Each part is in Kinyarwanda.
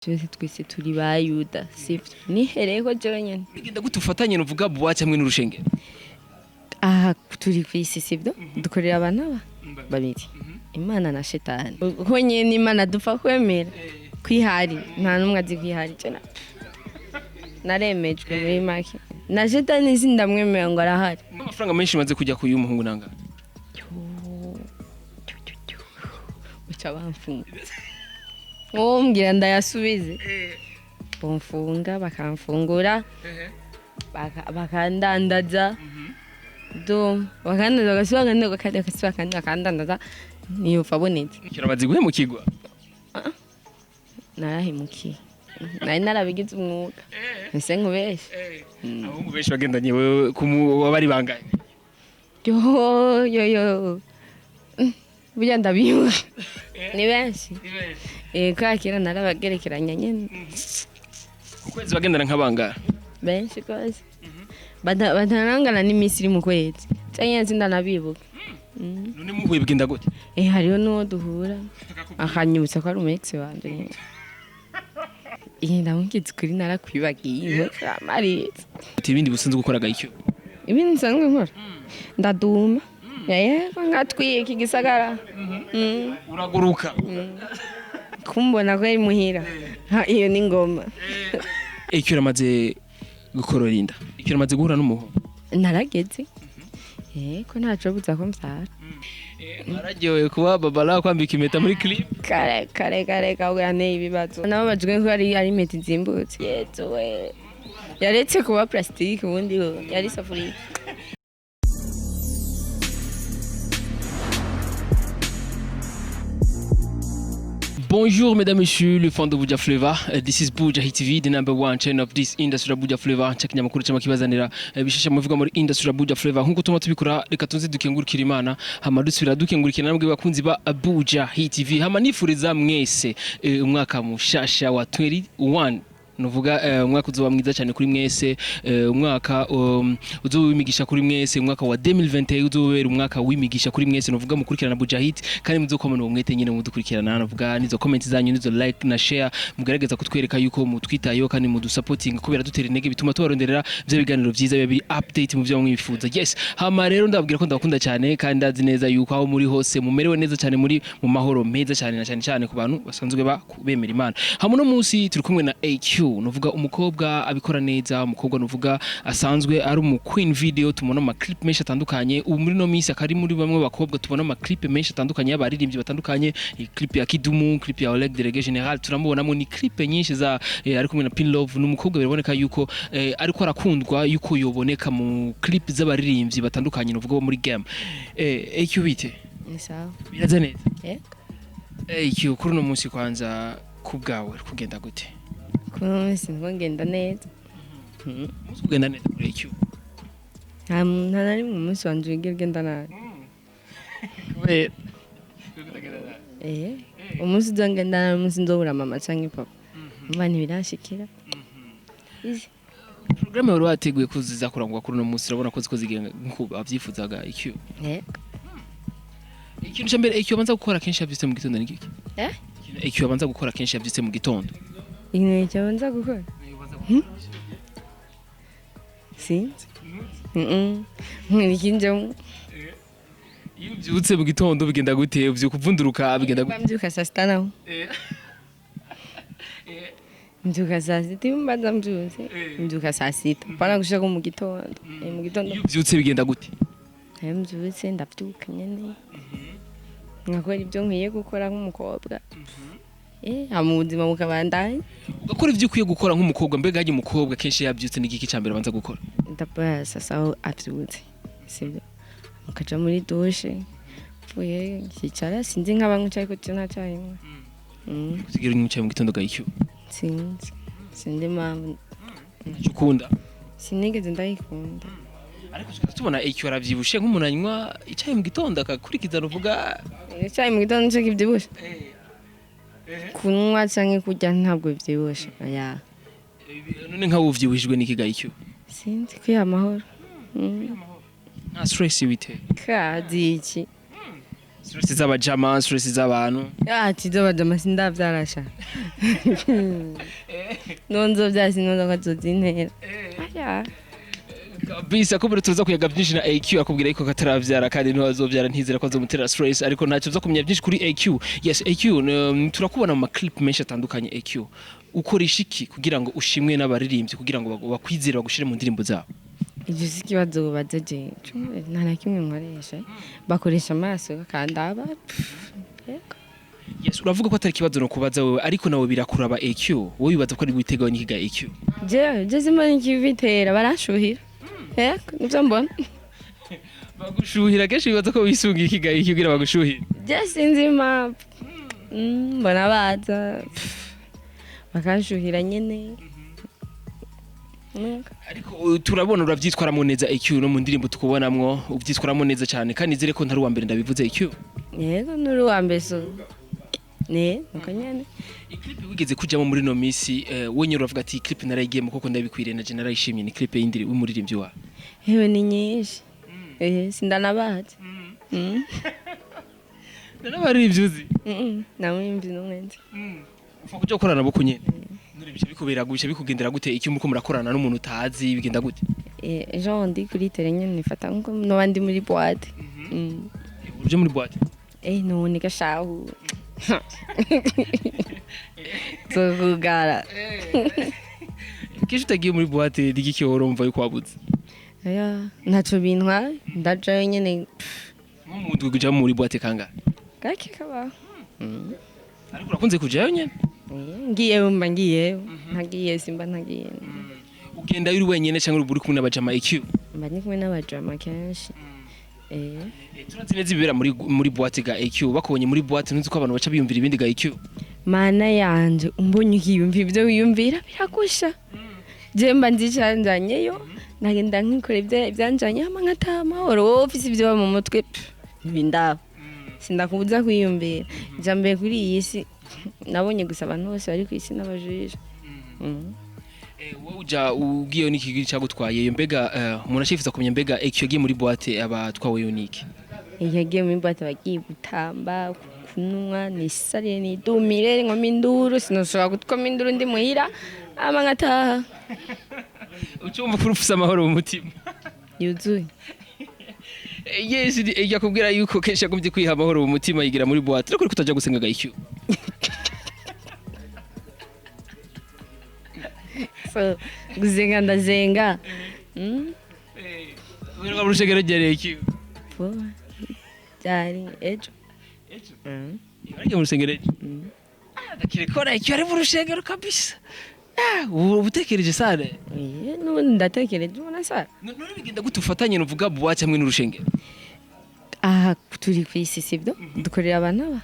Twese twese turi ba Yuda sivyo nihereko jewe nyene bigenda gutufatanye nuvuga buwaca hamwe n'urushenge aha turi kwisi sivyo dukorera abana babiri Imana na Shetani ko nyene Imana dupfa kwemera kwihari nta numwe azi kwihari cyane naremejwe muri make na Shetani sindamwemera ngo arahari amafaranga menshi maze kujya kuyu muhungu nanga uca bamfunga Mbwira ndayasubize bomfunga bakamfungura bakandandaza bakandandaza gasuba kandi bakandandaza niyo fabonetse kiramaze guhemukirwa narahemukiye nari narabigize umwuga ese nkubeshe abahungu benshi bagendanye wewe wabari bangaye yo burya ndabibuka ni benshi kakira narabagerekeranya nyene ukwezi bagendana nk'abangara benshi rwose batarangana n'iminsi iri mu kwezi cyangwa sindanabibuka none muhuye bigenda gute hariho n'uwo duhura akanyibutsa ko ari umu-ex wanje ndamubwiza ukuri narakwibagiye amaritse ibindi busanzwe gukoraga icyo ibindi nsanzwe nkora ndaduma yego ngatwika igisagara uraguruka kumbona ko ari muhira iyo ni ngoma icyo uramaze gukorora inda icyo uramaze guhura n'umuho narageze ko ntaco buza ko mvyara araryoye kuba babala kwambika impeta muri clip kare kawuganeye ibibazo nababajwe ko ari impeta izimbutse yezo we yaretse kuba plastique ubundi yari safuriya. Bonjour mesdames et messieurs, le fan de Buja Flavor. This is Bujahit TV, the number one channel of this industry Buja Flavor. Chekinya makuru cyama kibazanira bishasha muvuga muri industry Buja Flavor. Nkuko tuma tubikora reka tunze dukengurukira Imana, hama dusubira dukengurukira namwe bakunzi ba Bujahit TV. Hama nifuriza mwese umwaka mushasha wa 21 nuvuga umwaka uzoba mwiza cyane kuri mwese umwaka uzowimigisha kuri mwese umwaka wa 2021 uzobera umwaka wimigisha kuri mwese nuvuga mukurikirana Bujahit kandi muzokomana umwete nyine mudukurikirana navuga nizo comment zanyu nizo like na share mugaragaza kutwereka yuko mutwitayo kandi mudusupporting kubera dutera intege bituma tubaronderera byo biganiro byiza bibi update mu byo mwifuza. Yes, hama rero ndababwira ko ndabakunda cyane kandi ndazi neza yuko aho muri hose mumerewe neza cyane muri mu mahoro meza cyane na cyane ku bantu basanzwe bemera Imana. Hama no munsi turi kumwe na AQ nuvuga umukobwa abikora neza umukobwa nuvuga asanzwe ari mu queen video tubona ama clip menshi atandukanye ubu muri no minsi akari muri bamwe bakobwa tubona ama clip menshi atandukanye y'abaririmbyi batandukanye clip ya Kidumu clip ya Oleg Delege General turamubonamo ni clip nyinshi za ari kumwe na Pin Love n'umukobwa biraboneka yuko ariko arakundwa yuko yoboneka mu clip z'abaririmbyi batandukanye nuvuga muri game icyo bite ni sawa biraza neza icyo kuri no munsi kwanza kubgawe kugenda gute Kumwezi ngenda neza. Muzi kugenda neza kuri icyo. Ntanari mu munsi wanje ngenda nabi. Umunsi ngenda umunsi ndobura mama canke papa. Mwana birashikira. Program wari wateguye kuziza kurangwa kuri no munsi urabona ko zikoze nkuko abyifuzaga icyo. Ikintu cyambere icyo banza gukora kenshi yavyise mu gitondo n'iki? Icyo banza gukora kenshi yavyise mu gitondo. Icyo banza gukora? Sinzi. Nkikinjemo. Iyo ubyutse mu gitondo bigenda gute ubyuka uvunduruka bigenda gute? Mbyuka saa sita naho. Mbyuka saa sita mbanza mbyutse. Mbyuka saa sita. Pana gushaka mu gitondo. Mu gitondo. Iyo ubyutse bigenda gute? Mbyutse ndabyuka nyene. Nkakora ibyo nkwiye gukora nk'umukobwa. Mu buzima bukabandanya ugakora ibyo ukwiye gukora nk'umukobwa mbega yaje umukobwa kenshi yabyutse n'igiki cyambere banza gukora ndapasa saho abyutse sibyo mukaja muri douche fuye kicara sinzi nk'abanywe cyari ko cyana cyayimwe kugira ngo mu gitondo gahicyo sinzi mpamvu ukunda sinigeze ndayikunda ariko tubona icyo arabyibushe nk'umuntu anywa icyayi mu gitondo akakurikiza ruvuga icyayi mu gitondo cyo kibyibushe kunywa cyangwa kurya ntabwo byibushe none nka uvyibujijwe n'ikigayi cyo sinzi ko amahoro nta stress bite kazi iki stress z'abajama stress z'abantu tizo bajama sindavyarasha nonzo vyasi nonzo kazozintera kabisa kubera tuza kuyaga byinshi na AQ akubwira yuko kataravyara kandi ntiwazovyara ntizera ko azomutera stress ariko ntacyo uza kumenya byinshi kuri AQ. Yes AQ turakubona mu clip menshi atandukanye AQ ukoresha iki kugira ngo ushimwe n'abaririmbyi kugira ngo bakwizere bagushire mu ndirimbo zabo? Ivyo sikibazo bazaje nta na kimwe nkoresha bakoresha amaso kandaba. Yes uravuga ko atari kibazo no kubaza wewe ariko nawe birakuraba AQ wowe bibaza ko ari guteganya ikiga AQ? Je zimana ikivitera barashuhira nivyo mbona bagushuhira kenshi bibaza ko wisunga ikiga AQ kugira bagushuhira? Je sinzi impamvu mbona baza bakashuhira nyene ariko turabona uravyitwaramo neza AQ no mu ndirimbo tukubonamwo uvyitwaramo neza cyane kandi nizere ko ntari uwa mbere ndabivuze AQ. Yego nuri uwa mbere so nuko nyene clip wigeze kujamo muri no misi wenye uravuga ati clip narayigiyemo koko ndabikwiriye na general ishimye ni clip y'indiri w'umuririmbyi wa hewe ni nyinshi sindanabazi nanabaririmbyi uzi namwimvyi n'umwenzi ufa kujya gukorana nabo kunyene nuri bice bikubera gubice bikugendera gute iki muko murakorana n'umuntu utazi bigenda gute? Jean ndi kuri tele nyene nifata nko n'abandi muri boîte uje muri boîte none gashahu zogugara kisho utagiye muri boîte digiki urumva yuko wabuze ntaco bintwa ndajayo nyene nk'umuntu kuja muri boîte kanga gake kaba ariko urakunze kujayo nyene? Ngiyeyo mba ngiyeyo ntagiye simba ntagiye. Ugenda uri wenyene cyangwa uri kumwe n'abajama AQ? Mba ndi kumwe n'abajama kenshi turazi neza ibibera muri boîte ga AQ bakubonye muri boîte ntuzi ko abantu baca biyumvira ibindi ga AQ? Mana yanje umbonye ukiyumvira ibyo wiyumvira biragusha je mba ndicanjanyeyo nagenda nkikora ibyanjanye hama nkataha amahoro wowe ufise ibyo mu mutwe ntibindaba sindakubuza kwiyumvira jambe kuri iyi si nabonye gusa abantu bose bari ku isi n'abajije. Wowe uja ugiye n'ikigi cyagutwaye mbega umuntu ashifuza kumenya mbega AQ yagiye muri boîte abatwawe unique? Yagiye muri boîte bagiye gutamba kunwa nisare nidumire ngoma induru sinoshobora gutwama induru ndi muhira ama nkataha ucumva kuri ufise amahoro mu mutima yuzuye. Yes yakubwira yuko kenshi yagombye kwiha amahoro mu mutima yigira muri boîte ariko kutaja gusenga ga AQ. So gusenga ndazenga Wewe urushegero ryari AQ? Dari ejo Ari mu rusengero ejo? Ndakirekora AQ ari mu rushegero kabisa. Ubutekereje sare? Nubundi ndatekereje ubona sare. None bigenda gute ufatanye nuvuga boîte hamwe n'urushengero? Turi ku isi sibyo dukorera abana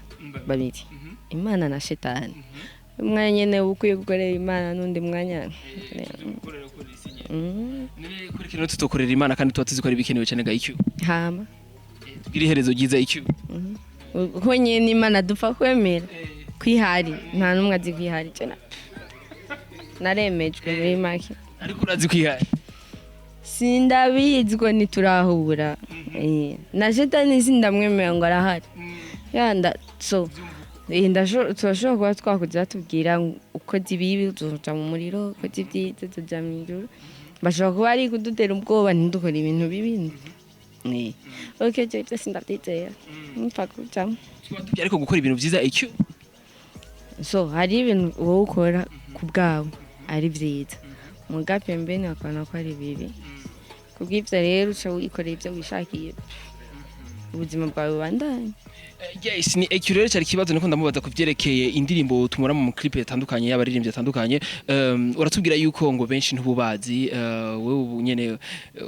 babiri Imana na Shetani. Umwanya nyene ukwiye gukorera Imana n'undi mwanya none kuri kino tutokorera Imana kandi tuba tuzi ko ari bikenewe cyane ga AQ. Hama tugire iherezo ryiza AQ. Ko nyene Imana dupfa kwemera kwihari nta numwe azi kwihari cyane naremejwe muri make ariko urazi kwihari sindabizwa niturahura na Shetani sindamwemera ngo arahari yanda so turashobora kuba twakugira tubwira uko zibibi tuja mu muriro uko zibyiza tuja mu ijuru bashobora kuba ari kudutera ubwoba ntidukora ibintu bibi okay je sindabyizera mpfa kujamo ariko gukora ibintu byiza AQ so hari ibintu wowe ukora ku bwawe ari byiza muga pembeni akana ko ari bibi kubw'ivyo rero uca wikorera ibyo wishakiye ubuzima bwawe bubandanye. Yes ni AQ rero cyari kibazo niko ndamubaza kuvyerekeye indirimbo tumura mu clip yatandukanye y'abaririmbyi yatandukanye uratubwira yuko ngo benshi ntububazi wewe ubunyene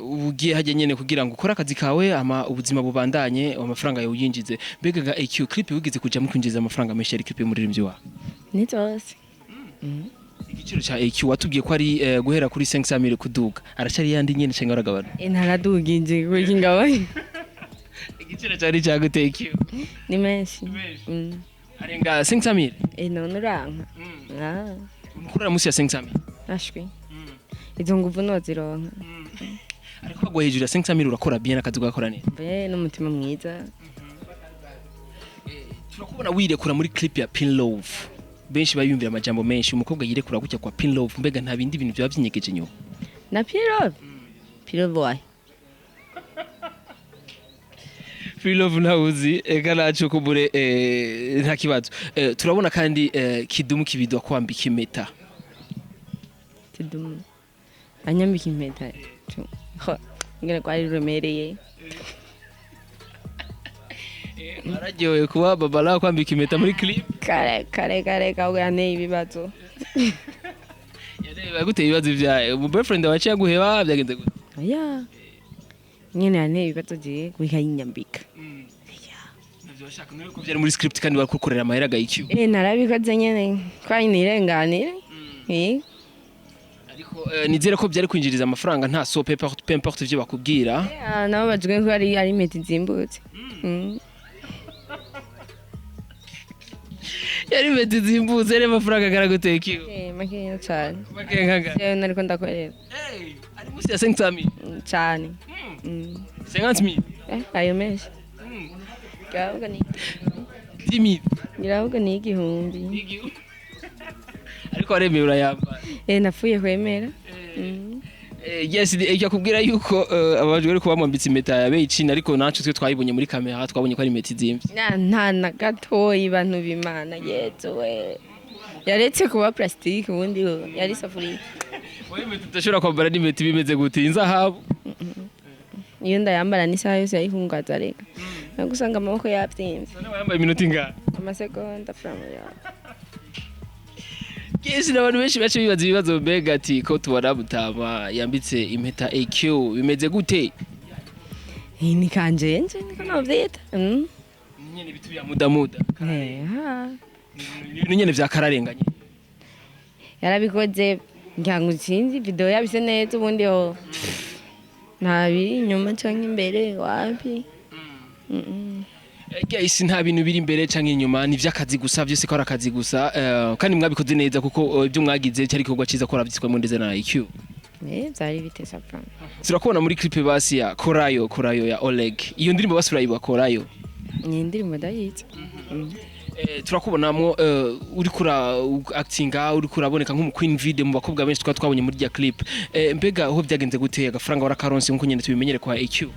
ugiye hajye nyene kugira ngo ukora akazi kawe ama ubuzima bubandanye amafaranga yawe yinjize mbega ga AQ clip wigize kuja mu kwinjiza amafaranga menshi ari clip y'umuririmbyi wa ni zose igiciro cha AQ watubwiye ko ari guhera kuri 500,000 kuduga aracari yandi nyene cyangwa aragabana ntaradugije kuko ingabanye igiciro cyari cyagute AQ ni menshi arenga 500,000 none uranka ukurira musi ya 500,000 ashwi izo nguvu nozironka ariko bagwa hejuru ya 500,000 urakora bien akazi gakora neza n'umutima mwiza turakubona wirekura muri clip ya Pin Love benshi bayumvira amajambo menshi umukobwa yirekura gutya kwa Pin Love mbega nta bindi bintu byaba byinyegeje nyuma na Pin Love wayi Pin Love ntawuzi kanacu kubure nta kibazo turabona kandi Kidumu Kibido kwambika impeta Kidumu anyambika impeta ngene kwari rumereye araryoye kuba babala kwambika impeta muri clip kare kawe ane ibibazo yareba gute ibibazo byawe mu boyfriend waciye guheba byagenze gute oya nyene ane ibibazo je kuyinyambika navyo bashaka no ko byari muri script kandi bakukorera amahera ga IQ narabikoze nyene kwari nirenganire ariko nizere ko byari kwinjiriza amafaranga nta so importe ivyo bakubwira nabo bajwe ko ari impeta zimbutse yari impeta zimbutse ari amafaranga agaraguteye ikiyo makeya cyane makenga nariko ndakorera ari musi ya 500,000 cyane 50,000 ayo menshi gavuga ni 10,000 giravuga ni igihumbi ariko aremeye urayamba napfuye kwemera yes yakubwira yuko abajwe ari kubamwambitse impeta ya Beyicina ariko nacu twe twayibonye muri kamera twabonye ko ari impeta izimvye nta na gatoyi bantu bimana yezo we yaretse kuba plastique ubundi yari safuriya wowe impeta udashobora kwambara n'impeta bimeze gute inzahabu iyo ndayambara n'isaha yose yayihungaza reka nagusanga amaboko yabyimvye none wambaye iminota ingana amasegonda from ya Kesi n'abantu benshi bace bibaza ibibazo mbega ati ko tubona Butama yambitse impeta AQ bimeze gute ni kanjenje niko navyita nyene bitu bya mudamuda ni nyene vya kararenganye yarabikoze ngangu sinzi video yabise neza ubundi ho ntabiri inyuma canke imbere wapi isi nta bintu biri imbere canke inyuma ni vy'akazi gusa vyose ko arakazi gusa kandi mwabikoze neza kuko ibyo mwagize cyari kigwa ciza ko ravyitwa mu ndeze na IQ byari bitesa plan turakubona muri clip basi ya Korayo ya Oleg iyo ndirimbo basurayiba Korayo ni indirimbo ndayitse turakubonamwo uri kura actinga uri kuraboneka nk'umu Queen video mu bakobwa benshi twabonye muri ya clip mbega aho byagenze gute agafaranga warakaronse nkuko nyene tubimenyere kwa IQ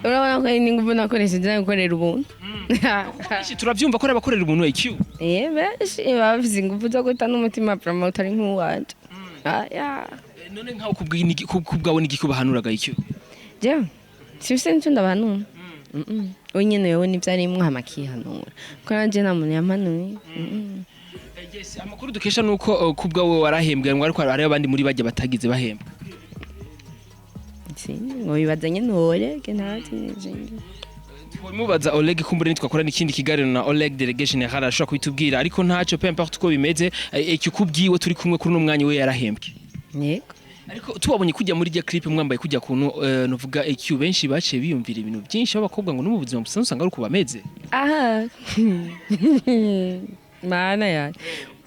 urabona ko ni nguvu nakoresheje gukorera ubuntu benshi turavyumva ko abakorera ubuntu IQ benshi bavuze inguvu zo guta n'umutima promoter ari nk'uwanje none nkaho kubwawe n'igiki bahanuraga IQ je sibise nicyo ndabanura nyene yewe nivyari mwamakihanura ko nanje nta muntu yamanuye yes amakuru dukesha nuko kubwawe warahembwe ariko hari abandi muri bajya batagize bahembwa ngo bibazanye n'Oleg ntazi n'izindi mubaza Oleg kumbure nitwakora n'ikindi kiganiro na Oleg delegation yahara ashaka kubitubwira ariko ntacyo peu importe uko bimeze ikikubwiwe turi kumwe kuri no mwanya we yarahembwe yego ariko tubabonye kujya muri ya clip mwambaye kujya kuntu novuga IQ benshi baciye biyumvira ibintu byinshi abakobwa ngo no mu buzima busanzwe usanga ari kubameze mana ya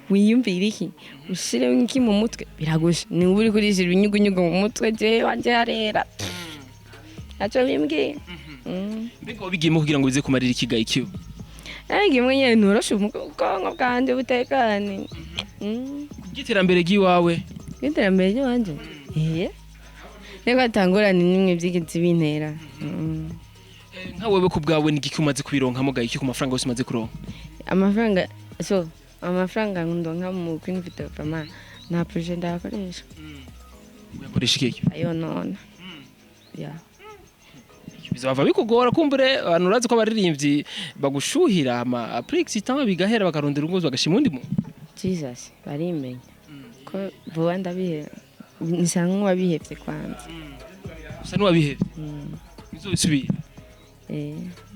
wiyumvira iki ushire iki mu mutwe biragusha ni uri kurishira ibinyugunyugu mu mutwe je wanje yarera acho bimbwiye mbega wabigiyemo kugira ngo bize kumarira ikiga IQ gimwe nyene nturoshe ubwonko bwanje butekane giterambere giwawe giterambere ryanje reka atangurane nimwe byigeze bintera nka wewe ku bwawe n'igiki umaze kubironkamo ga IQ ku mafaranga yose umaze kuronka amafaranga ndonka mu Queen Video Prama na projet ndakoresha uyakoresha iki ayo none bizava bikugora kumbure abantu urazi ko abaririmbyi bagushuhira ama aprix itama bigahera bakarondera ungozo bagashima undi mu Jesus barimenya ko vuba ndabihe nisanzwe wabihevye kwanza usa n'uwabihevye bizosubira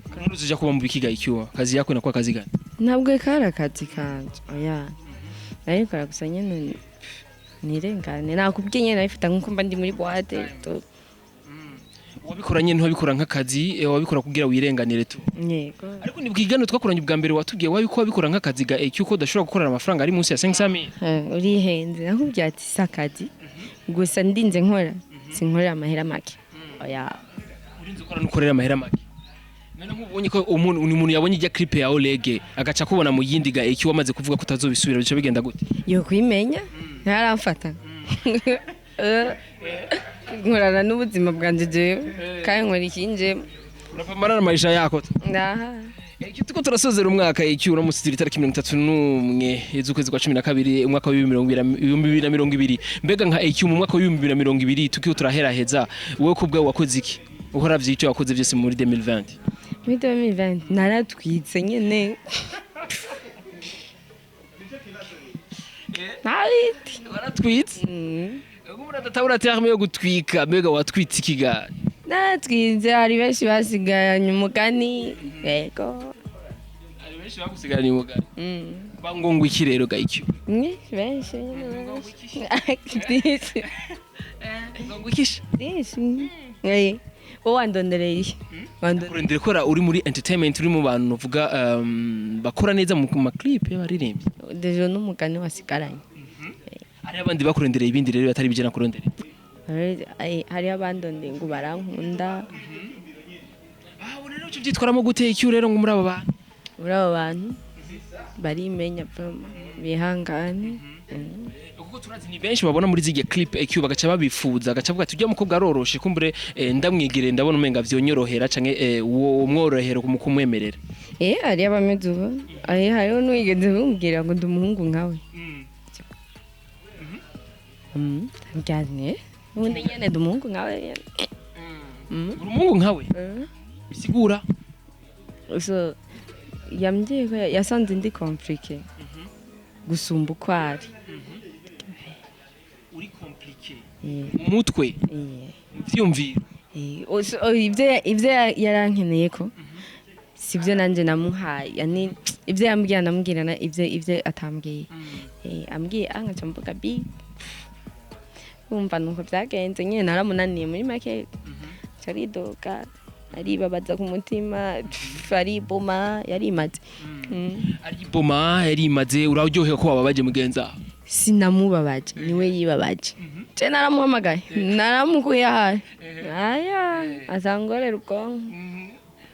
kandi uzija kuba mu bikiga IQ kazi yako na kwa kazi gani ntabwo kara kazi kanje ariko karagusa nyene nirengane nakubwiye nyene nabifata nkuko mba ndi muri boîte wabikora nyene wabikora nk'akazi wabikora kugira wirenganire tu yego ariko ni bwigano twakoranye ubwa mbere watubwiye wabikora nk'akazi ga IQ ko udashobora gukorera amafaranga ari munsi ya 500,000 urihenze nakubwiye ati sakazi gusa ndinze nkora sinkorera amahera make urinze ukora nukorera amahera make none nkubonye ko umuntu yabonye ijya clip ya Olege agaca kubona mu yindi ga iki wamaze kuvuga ko utazobisubira bice bigenda gute yo kwimenya ntaramfata nkorana n'ubuzima bwanje jewe kandi nkora ikinje urapamara amaisha yako iki tuko turasozera umwaka iki uramutse itariki 31 z'ukwezi kwa 12 umwaka wa 2020 mbega nka iki mu mwaka wa 2020 tukiyo turaheraheza wowe ko bwa wakoze iki uhora vyicyo wakoze byose muri 2020 muri 2020 naratwitse nyene Nariti waratwitse ubura databura terme yo gutwika mbega watwitse ikiga naratwitse hari benshi basiganye umugani yego hari benshi bagusiganye umugani bangongo iki rero gayicyo benshi bangongo ikisha wandondereye kurendere kora uri muri entertainment uri mu bantu uvuga bakora neza mu clip y'abaririmbyi dejo n'umugani wasigaranye hari abandi bakurendereye ibindi rero atari bijena kurondere hari abandonde ngo barankunda abo rero cyo byitwaramo gute icyo rero ngo muri abo bantu barimenya bihangane kuko turazi ni benshi babona muri zige clip EQ bagaca babifuza agaca avuga ati ujya mukobwa aroroshe kumbure ndamwigire ndabona umenga vyonyorohera canke uwo mworohero kumwemerera ari abameduba hariho n'uwigeze bumubwira ngo ndumuhungu nkawe byane ubundi nyene ndumuhungu nkawe umuhungu nkawe bisigura so yambwiye ko yasanze ndi compliqué gusumba uko ari uri compliqué umutwe vyumviro ibyo yarankeneye ko sibyo nanje namuhaye yani ibyo yambwiye namubwirana ibyo atambwiye ambwiye angaca mvuga bi umva nuko byagenze nyine naramunaniye muri make caridoka aribabaza ku mutima ariboma yarimaze uraryohewe ko wababaje mugenza sinamubabaje niwe yibabaje je naramuhamagaye naramukuye hayi azangorera ubwonko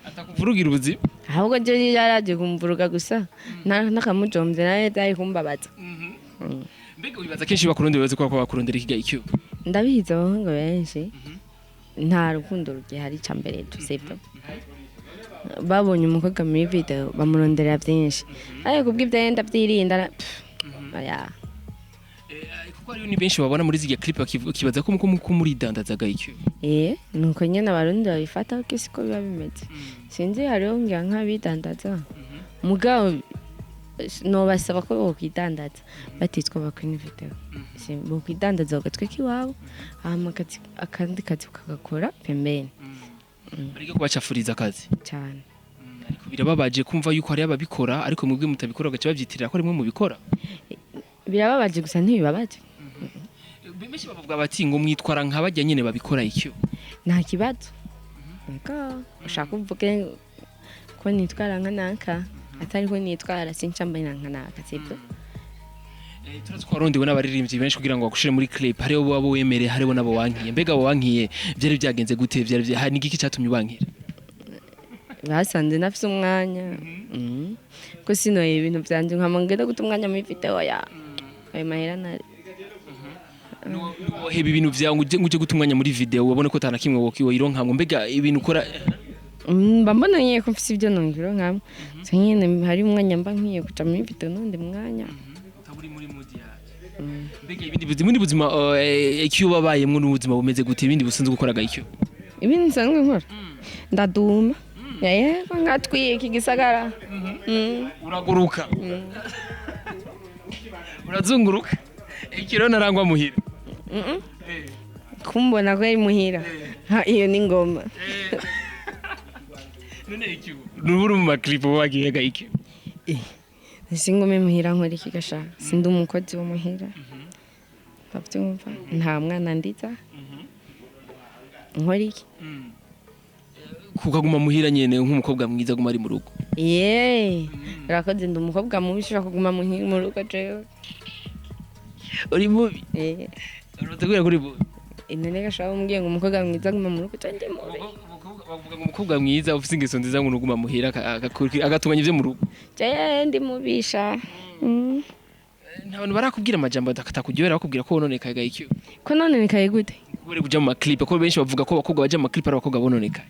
atakuvurugira ubuzima ahubwo je yaraje kumvuruga gusa nakamujombye nawe dai kumbabaza mbega wibaza kenshi bakurondera bibaza ko bakurondera ikiga icyo ndabihiza abahungu benshi nta rukundo rugihari cyambere tusebye babonye umukobwa muri video bamurondera byinshi ariko kubw'ibyo byirinda kuko ari ni benshi babona muri zige clip bakibaza ko muri dandazaga icyo nuko nyene abarundi babifata ko siko biba bimeze sinzi hariho ngira nk'abidandaza mugabo no basaba ko bokwidandaza batitwa bakwina video bokwidandaza ugatweka iwabo akandi kazi ukagakora pembeni ariko kubacafuriza akazi cyane ariko birababaje kumva yuko hari ababikora ariko mwebwe mutabikora gace babyitirira ko rimwe mubikora birababaje gusa ntibibabaje benshi bavuga bati ngo mwitwara nk'abajya nyene babikora icyo nta kibazo ego ushaka uvuge ko nitwara nkanaka atari ko nitwara sincambaye nkanaka sibyo turazi ko warondewe n'abaririmbyi benshi kugira ngo bagushire muri clip hariho abo wemere hariho nabo wankiye mbega abo wankiye byari byagenze gute hari n'igiki cyatumye bankira basanze nafise umwanya ko sinoye ibintu byanje nkamangera guta umwanya muri video ya Amahera nari hebe ibintu byawe uje guta umwanya muri video wabone ko tana kimwe wokironkamwe mbega ibintu ukora mbona ngiye ko mfise ibyo nongiro nkamwe nyene hari umwanya mba nkiye guca muri video nonde mwanya taburi muri mudi yaje mbega ibindi buzima icyo babayemwe n'ubuzima bumeze gute ibindi busanzwe gukoraga icyo ibindi nsanzwe nkora ndaduma yego ngatwiye iki gisagara uraguruka urazunguruka ikiro narangwa muhira kumbona ko ari muhira iyo ni ngoma none iki nuburi mu maclip wagiye ga iki singume muhira nkora iki gasha sindi umukozi wo muhira bavyumva nta mwana ndiza nkora iki kuguma muhira nyene nk'umukobwa mwiza guma ari mu rugo urakoze ndi umukobwa mubi ushaka kuguma muhira mu rugo jewe uri mubi urategura kuri bo inene gashaka umbwiye ngo umukobwa mwiza guma mu rugo cyane mubi bavuga ngo umukobwa mwiza ufite ingeso nziza ngo nuguma muhira agatunganya ivyo mu rugo je ndi mubisha nta bantu barakubwira amajambo atakuryohera bakubwira ko wononekaye gahiki ko nononekaye gute kubera kuja mu clip ko benshi bavuga ko abakobwa baje mu clip ari abakobwa bononekaye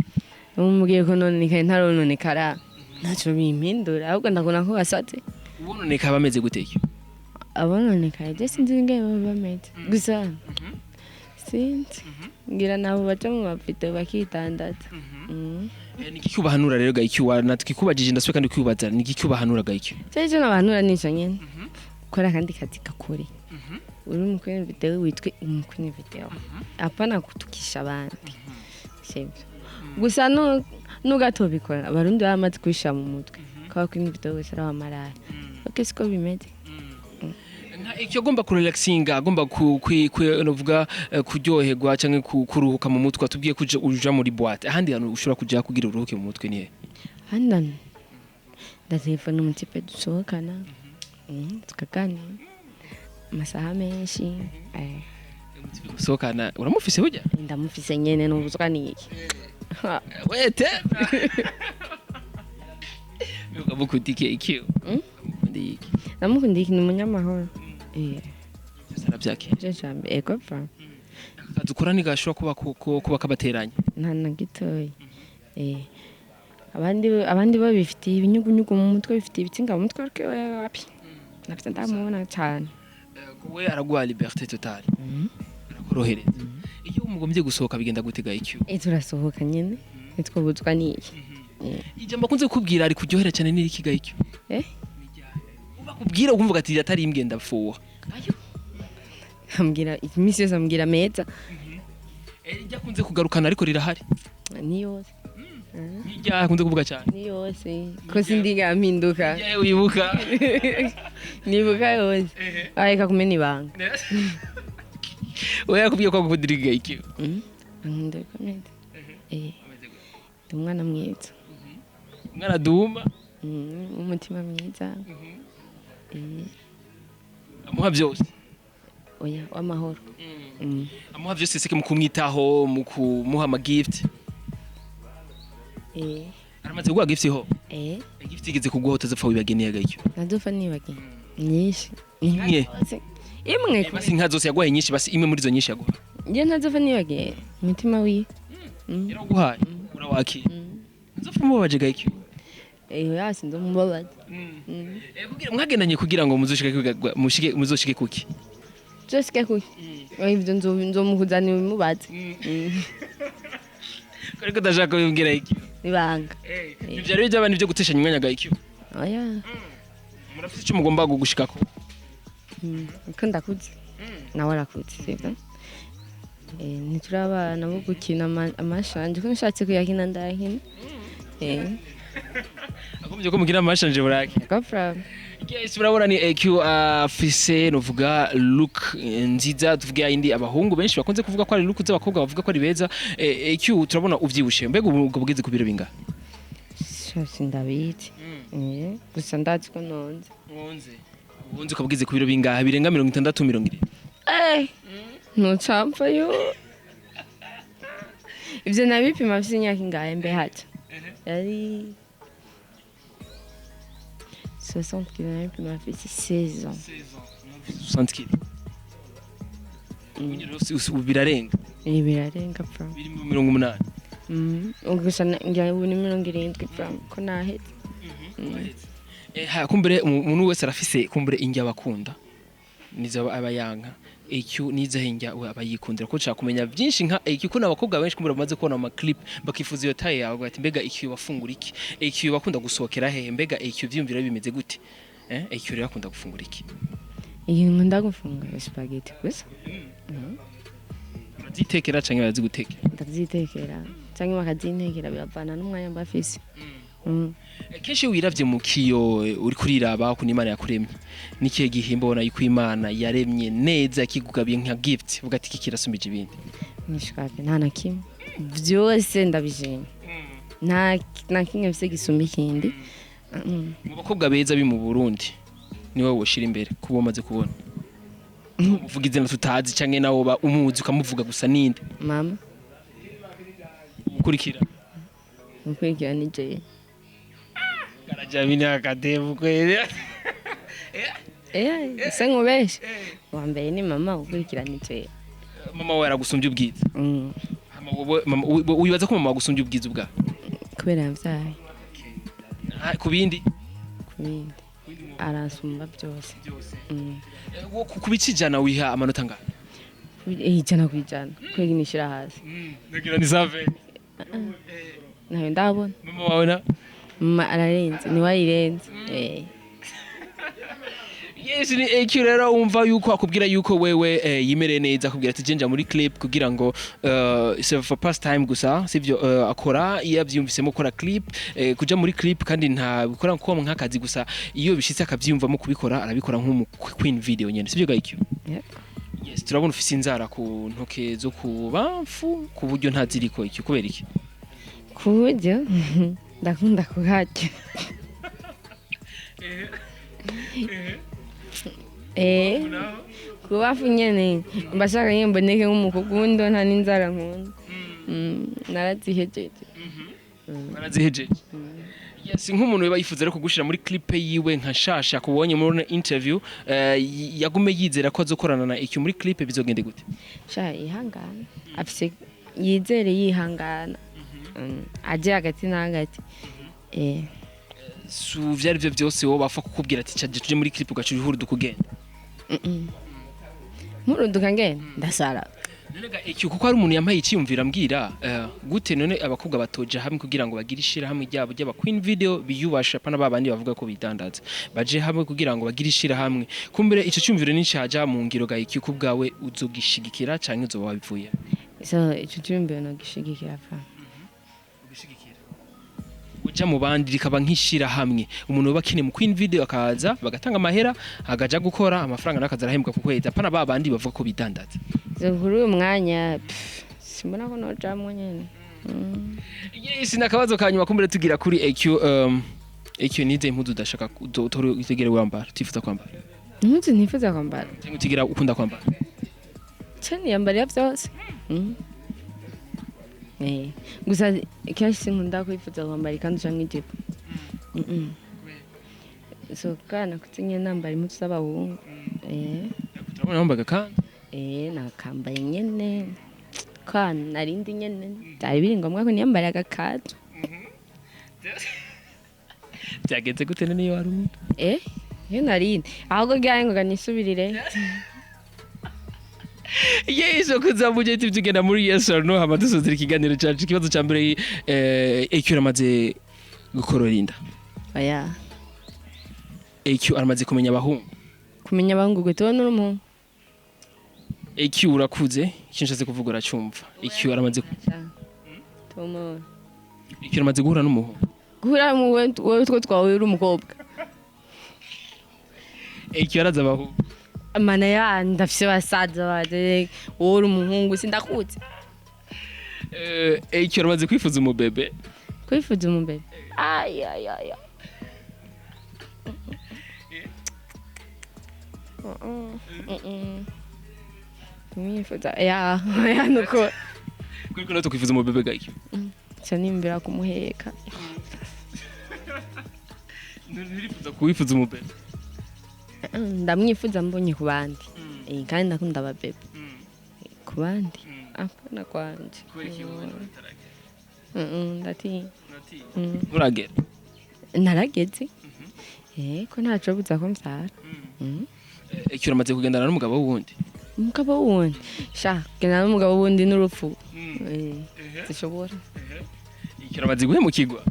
umubwiye ko nononekaye ntarononekara ntaco bimpindura ahubwo ndakona ko wasatse ubononekaye bameze gute iki abononekaye je sinzi ingene bameze gusa sinzi ngira nabo baca mu mapito bakitandaza ni iki ubahanura rero gahiki natwikubajije ndaswe kandi kwibaza ni iki ubahanura gahiki cyo nabahanura nico nyene kora kandi kazi gakore uri umukwene video witwe umukwene video apana kutukisha abandi sibyo gusa nugatobikora abarundi bamaze kwisha mu mutwe kwa kwene video wese aramarara bakesiko bimeze icyo agomba kurelaxinga agomba novuga kuryoherwa canke kuruhuka mu mutwe atubwiye kuje uja muri boîte ahandi hantu ushobora kuja kugira uruhuke mu mutwe nihe handi ndatelefona umutipe dusohokana tukaganira amasaha menshi gusohokana uramufise burya ndamufise nyene n'ubuzwa niki wete ukamukundike ikiyo namukundike ni umunyamahoro saravyake je jambe ego fa kadukora ni gashobora kuba kabateranya nta na gitoyi abandi bo bifitiye ibinyugunyugu mu mutwe bifitiye ibitsinga mu mutwe ariko wapi nafite ndamubona cyane we araguha liberté totale arakorohereza iyo umugombye gusohoka bigenda gutega iki turasohoka nyene nitwo buzwa niki ijambo kunze kubwira ari kuryohera cyane niri kiga iki ubakubwira ukumvuga ati atari imbwe ndapfuha ayo ambwira imisi yose ambwira meza ijya kunze kugarukana ariko rirahari ni yose nijya kunze kuvuga cyane ni yose ko sindiga mpinduka wibuka nibuka yose areka kumena ibanga oya kubwiye ko kuvudiriga iki ndakomeza umwana mwiza umwana duma umutima mwiza amuha byose oya w'amahoro amuha byose seke mu kumwitaho mu kumuha ama gift aramaze kuguha gift ho gift igeze kuguha utazapfa wibageneye gacyo nadupfa nibagene nyinshi imwe basi nka zose yaguhaye nyinshi basi imwe muri zo nyinshi yaguha nje ntazopfa nibagene umutima wiwe yaraguhaye urawaki nzopfa mubabaje gacyo yasi ndomubabaje kugira mwagendanye kugira ngo muzoshike kuki Joske kuki ivyo nzomuhuzana bimubaze ariko ndashaka kubimbwira iki ibanga ivyo rero by'abandi byo guteshanya umwanya gahiki oya murafite icyo mugomba gushikako uko ndakuze nawe arakuze sibyo ntiturabana bo gukina amashanje ko nshatse kuyakina ndahina akomeje ko mugira amashanje buraki gafra yes urabona ni EQ afise novuga look nziza tuvuga indi abahungu benshi bakunze kuvuga ko ari look z'abakobwa bavuga ko ari beza EQ turabona uvyibushe mbega ubwo bugeze ku biro binga sindabiti gusa ndazi ko nonze ubunzi ko bugeze ku biro binga birenga 60 70 ntucapfa yo ivyo nabipima bise imyaka ingahe mbe haca yari 60 km puis m'a fait 16 ans. 60 kg. Birarenga. Birarenga fra. 80. Gusa ngira ubu ni 70 fra ko nahetse. Kumbere umuntu wese arafise kumbere injya bakunda. Nizo abayanka. EQ niza henjya abayikundira ko nshaka kumenya byinshi nka EQ ko nabakobwa benshi kumbura bamaze kubona ama clip bakifuza iyo taye yawe ati mbega EQ bafungura iki EQ bakunda gusohokera he mbega EQ vyumvira bimeze gute EQ rero akunda gufungura iki iyo nkunda gufungura spaghetti gusa urazitekera canke barazigutekera ndazitekera canke bakazintekera biravana n'umwanya mbafise kenshi wiravye mu kiyo uri kuriraba ko n'Imana yakuremye nikiye gihimba bona yuko Imana yaremye neza kigugabiye nka gift vuga ati kikirasumbije ibindi nishikaje nta nakimwe byose ndabijenya nta kimwe bise gisumba ikindi mu bakobwa beza bi mu Burundi niwe woshira imbere kubo maze kubona uvuga izina tutazi canke nawo ba umuzi ukamuvuga gusa ninde mama ukurikira ukurikira ni je Karajamini akadevu kweli. se nkubeshe wa mbere ni mama ukurikira ni je Mama we aragusumbye ubwiza. Mama wibaza ko mama agusumbye ubwiza bwa? kubera yavyaye Ku bindi arasumba byose kubicijana wiha amanota ngana? ijana kwijana kwegi nishira hasi Nagira ni save. nayo ndabona Mama wawe na? mama ararenze ni wayirenze Yes, ni EQ rero umva yuko akubwira yuko wewe yimereye neza akubwira ati jenja muri clip kugira ngo for past time gusa sivyo akora yavyumvisemo gukora clip kuja muri clip kandi nta bikora nko nk'akazi gusa iyo bishitse akavyumvamo kubikora arabikora nk'umu queen video nyene sivyo ga EQ? Yes, turabona ufise inzara ku ntoke zo kubamfu ku buryo ntaziriko EQ kubera iki? ku buryo ndakunda kuharya kubafu nyene mbashaka yemboneke nk'umukugundo nta n'inzara nkunda narazihejeje barazihejeje. Yes, nk'umuntu weba yifuza rero kugushira muri clip yiwe nka shasha kubonye muri interview yagume yizera ko azokorana na EQ muri clip bizogende gute? sha ihangana afise yizere yihangana aje hagati na hagati su vyari byo byose wo bafa kukubwira ati caje tuje muri clip ugacu ihuru dukugenda muru dukangenda ndasara nega EQ kuko ari umuntu yampaye iciyumvira ambwira gute none abakobwa batoje hamwe kugira ngo bagire ishira hamwe ryabo ry'aba queen video biyubasha pana babandi bavuga ko bidandaza baje hamwe kugira ngo bagire ishira hamwe kumbere ico cyumviro ni caja mu ngiro ga EQ kubwawe uzogishigikira canke uzoba wabivuye so ico cyumviro no gishigikira fa uja mu bandi rikaba nk'ishira hamwe umuntu ubakine mu queen video akaza bagatanga amahera agaja gukora amafaranga nakaza arahembwa ku kwezi apana babandi bavuga ko bidandaza zo kuri uyu mwanya simbona ko nojamwe nyene yes nakabazo kanyuma kumbere tugira kuri EQ nize impuzu udashaka utegere wambara tifuza kwambara impuzu ntifuza kwambara cyangwa utigira ukunda kwambara cyane yambara byose gusa kenshi sinkunda kwifuza kwambara ikanzu canke ijipo so kana kutinye nambara impuzu z'abahungu turabona wambaga kandi nakambaye nyene kana narindi nyene byari biri ngombwa ko niyambara agakazu byagenze gute none iyo warumva iyo narindi ahubwo byaye ngo nisubirire Yes, okuza Bujahit tugenda muri yes or no hama dusozera ikiganiro cyacu kibazo cya mbere EQ aramaze gukororinda oya EQ aramaze kumenya abahungu gutona n'umuntu EQ urakuze kinshatse kuvuga uracumva EQ aramaze tomo EQ aramaze guhura n'umuhungu guhura mu wowe two twawe uri umukobwa EQ araza abahungu mana ya ndafise basaza baje uri umuhungu sindakuze EQ aramaze kwifuza umubebe ay Tumifuza ya nuko kuko nato kwifuza umubebe gake cyanimbira kumuheka nirifuza kwifuza umubebe ndamwifuza mbonye ku bandi kandi ndakunda ababebe ku bandi apana kwanje ndati uragera narageze ko ntaco buza ko mbyara EQ aramaze kugendana n'umugabo wundi sha kugendana n'umugabo wundi n'urupfu zishobora EQ aramaze guhemukirwa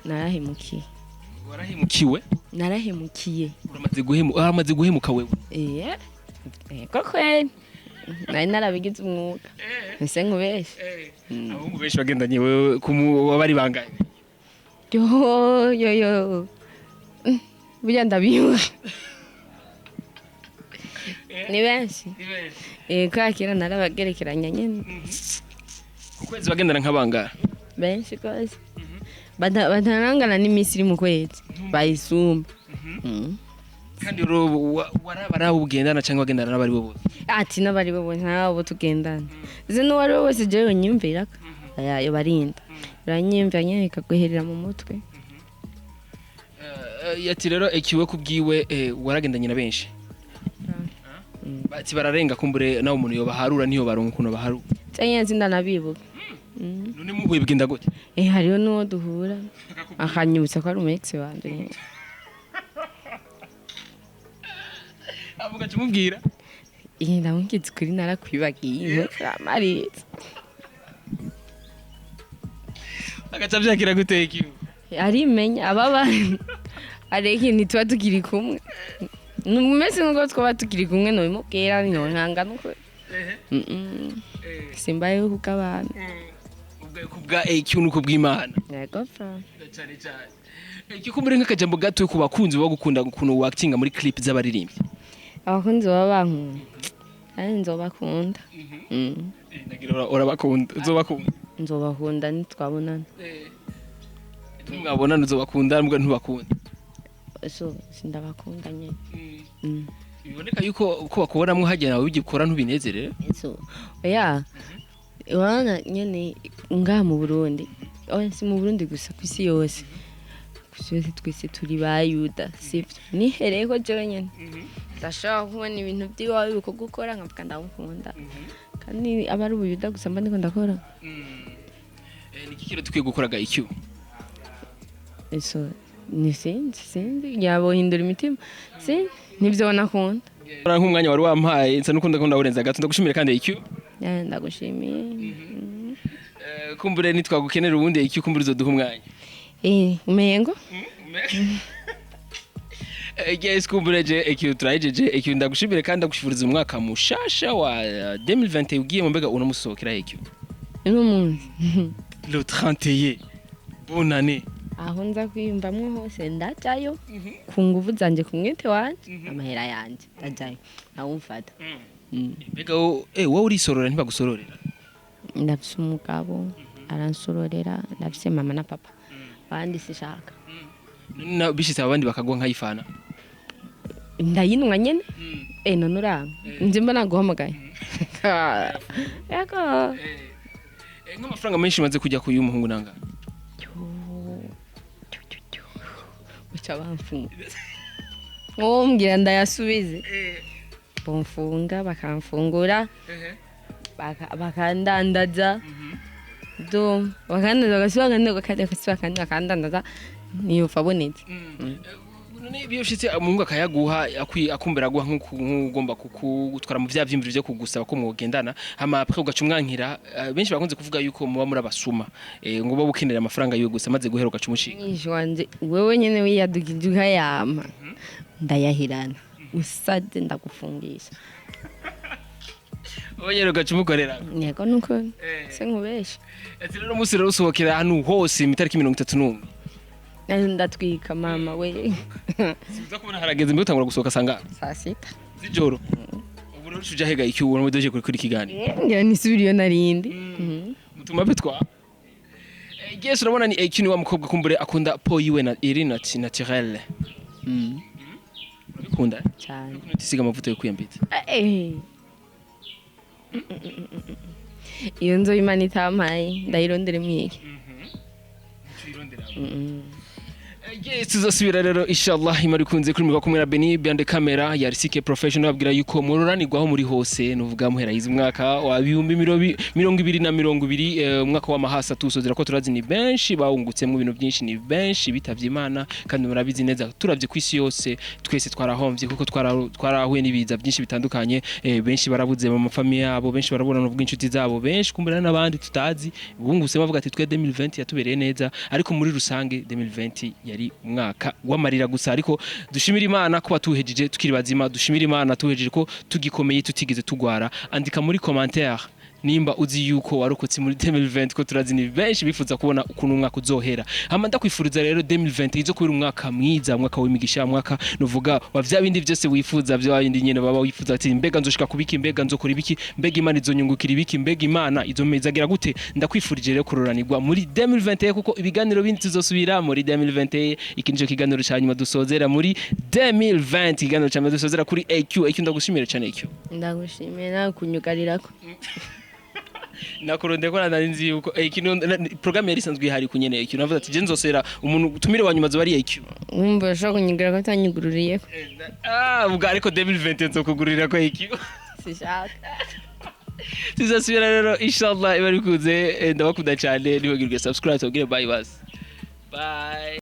narahemukiye narahemukiwe uramaze guhemuka wewe koko nari narabigize umwuga ese nkubeshe abahungu benshi bagendanye wewe bari banganye yo burya ndabiwe ni benshi kakira narabagerekeranya nyene ku kwezi bagendana nk'abangara benshi rwose batanangana n'iminsi iri mu kwezi bayisumba kandi warabara ugendana cyangwa bagendana n'abari bo bose ati n'abari bo bose nabo tugendana izo n'uwari we wese jewe nyumviraka yayo barinda uranyimvya nyene ikaguherera mu mutwe. Yati rero ekiwe kubwiwe waragendanye na benshi bati bararenga kumbure nawe umuntu yobaharura niyo baronka kuno baharu cyanye ndanabibuka. none muhuye bigenda gute? Hariho n'uwo duhura akanyibutsa ko ari umu-ex wanje. avuga kimubwira ndamubwiza ukuri narakwibagiye amaritse agaca vyakira gute ekiwe? arimenya ababa areke ntituba tukiri kumwe numese nuko twaba tukiri kumwe no bimubwira no nkanga nuko simbaye kukabana kubwa ekiwe nuko bw'Imana. yego fra cyane cyane ikikumbure nk'akajambo gato ku bakunzi bo gukunda gukuno actinga muri clip z'abaririmbyi. abakunzi baba bankunda kandi nzobakunda. nagira urabakunda uzobakunda nzobakunda nitwabonana. mwabonana uzobakunda mbwa ntubakunda so sindabakunda nyene. biboneka yuko uko bakuboramwe hagera nawe ugikora ntubinezerere. so oya wana nyene ngaha mu Burundi si mu Burundi gusa kwisi yose twese turi bayuda sivyo nihereko jewe nyene ndashaka kubona ibintu by'iwawe biko gukora nkavuga ndamukunda kandi abari ubuyuda gusa mba ndiko ndakora. niki kiro tukwiye gukoraga icyo so ni sinzi yabohindura imitima nivyo nakunda. nk'umwanya wari wampaye nsa n'ukunda ko ndaburenza gato ndagushimira kandi icyo ndagushimiye. kumbure nitwagukenera ubundi icyo kumbure uzoduha umwanya umengo Guys kumbure icyo turajeje icyo ndagushimira kandi ndagushifuriza umwaka mushasha wa 2020 ugiye mu mbega unamusohokera icyo uno munsi le 31 bonne année aho nza kwiyumvamwe hose ndajayo ku nguvu zanje ku mwete wanje amahera yanje ndajayo nawumfata. mbega wowe urisorora ntibagusororera? ndafise umugabo aransororera ndafise mama na papa bandi sishaka bishitse abandi bakagwa nkayifana ndayinwa nyene none uranga nje mba naguhamagaye yego nk'amafaranga menshi maze kujya kuyu muhungu nanga uca bamfunga ngombwira ndayasubize bomfunga bakamfungura bakandandaza bakandandaza bagasiba bakandandaza niyo fabonetse. none biyoshitse umuhungu akayaguha akumbera guha nk'ugomba kugutwara mu vya vyimviro byo kugusaba ko mwogendana hama après ugaca umwankira benshi bakunze kuvuga yuko muba muri abasuma ngo bo bukenera amafaranga yo gusa maze guhera ugaca umushinga. wanje wewe nyene wiyadugije ukayama ndayahirana usade ndagufungisha Oye ugaca umukorera. yego nuko se nkubesha ati rero umunsi rero usohokera ahantu hose itariki 31 ndatwika mama we siza kubona harageze mbi utangura gusohoka sanga saa 6 z'ijoro ubu rero uja hega icyo ubona mudoje kuri kiganiro ngira nisubiriyo narindi mutuma bitwa Guess urabona ni ikintu wa mukobwa kumbure akunda po yiwe na Irina naturelle urabikunda cyane tisiga amavuta yo kwiyambitsa iyo nzo Imana itampaye ndayirondere mwiki Yes, tuzasubira rero inshallah imari kunze kuri kumwe na Beni behind camera ya RCK Professional abwira yuko mururanirwaho muri hose nuvuga muhera yize umwaka wa 2020 umwaka wa mahasa tusozera ko turazi ni benshi bawungutsemo ibintu byinshi ni benshi bitavye Imana kandi murabizi neza turavye kwisi yose twese twarahomvye kuko twarahuye n'ibiza byinshi bitandukanye benshi barabuze mu mafamiye yabo benshi barabona no bw'inshuti zabo benshi kumbera n'abandi tutazi bungutse bavuga ati twe 2020 yatubereye neza ariko muri rusange 2020 yari umwaka wamarira gusa ariko dushimira Imana ko batuhejeje tukiri bazima dushimira Imana tuhejeje ko tugikomeye tutigeze tugwara andika muri commentaire nimba uzi yuko warokotse muri 2020 ko turazi ni benshi bifuza kubona ukuntu umwaka uzohera hama ndakwifuriza rero 2020 izo kubira umwaka mwiza umwaka w'imigisha umwaka nuvuga wa vya bindi byose wifuza bya bindi nyene baba wifuza ati mbega nzoshika kubiki mbega nzokora ibiki mbega Imana izonyungukira ibiki mbega Imana izomezagira gute ndakwifurije rero kuroranirwa muri 2021 kuko ibiganiro bindi tuzosubira muri 2021 iki nico kiganiro cyanyuma dusozera muri 2020 kiganiro cyanyuma dusozera kuri AQ ndagushimira cyane AQ ndagushimira kunyugarirako nakurondeye ko nari nzi yuko ikintu program yari isanzwe ihari kunyene ikintu navuze ati je nzosera umuntu tumire wa nyuma zo bari IQ umva shaka kunyigira ko atanyigururiye ubwo ariko 2020 nzokugurira ko IQ sishaka tuzasubira rero inshallah ibari kuze ndabakunda cyane ntibagirwe subscribe tubwire bye bye